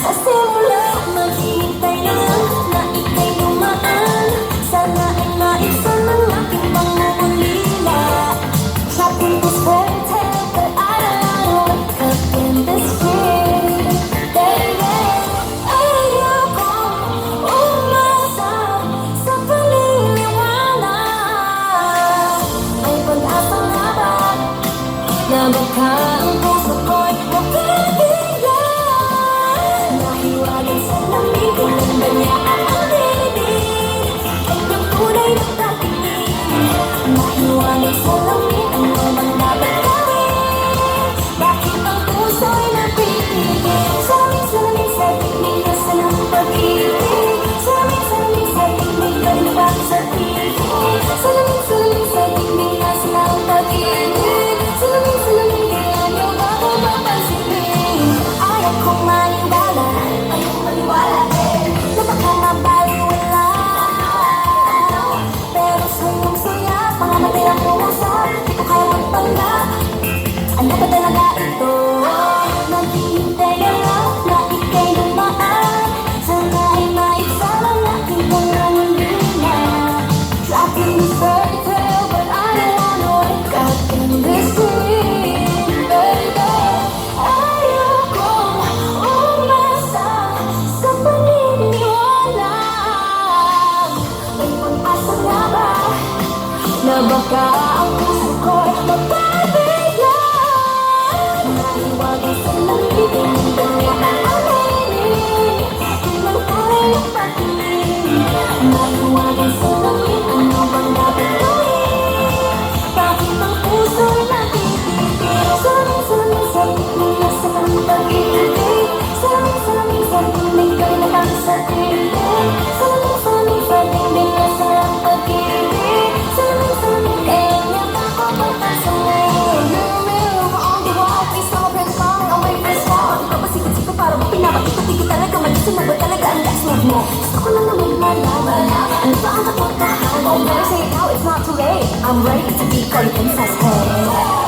Sa simula, maghihintay na lang na ika'y dumaan. Sana ay maisan ang aking pangungulila. Trapped in this fairy tale, but I don't wanna wake up in this dream. Baby, ayokong umasa sa paniniwala. May pag-asa nga ba na baka ang puso ko'y mapibigyan? Nahiwagan sa lamig, kailan ba niya aaminin? Kanyang tunay na pag-ibig. Nahiwagan sa lamig, ano bang dapat gawin? Bakit ang puso'y napipigil? Salamig sa tingin na sa ng pag-ibig. Salamig sa tingin, galing ba sa tingin? Salamig sa tingin na sa ng pag-ibig. Salamig, kaya niyo ba ako mapansinin? Ayaw kong maniwala, na baka mabaliwala. Pero sa iyong saya, pangamatay ang pumasap. Di ko kaya magpanggap. Ano ba talaga ito? Naghihintay na lang na ika'y dumaan. Sana ay maisama ang aking pangungulila. Trapped in this fairy tale, but I don't wanna wake up in this dream, baby. Ayokong umasa sa paniniwala. May pag-asa nga ba na baka ang puso ko'y mapabigyan? Nahiwagan sa lamig, hindi ba niya aaminin? Kailan tunay na pag-ibig? Nahiwagan sa lamig, ano bang dapat gawin? Bakit ang puso'y napipigil? Salamig sa tingin na sa ng pag-ibig. Salamig sa tingin, galing na lang sa tingin. Salamig sa tingin na sa ng pag-ibig. Salamig, kaya niya ba ako mapasahin? Move on the wall, please don't break the song, I'll wait for this song. Ikaw ba sikat-sikat para pinapakita-tigil talaga? Mag-isip mo ba talaga ang last move mo? Gusto ko lang naman malaman. Ano ba ang katotohanan? Oh, better say it now, it's not too late. I'm ready to be called princess, hey.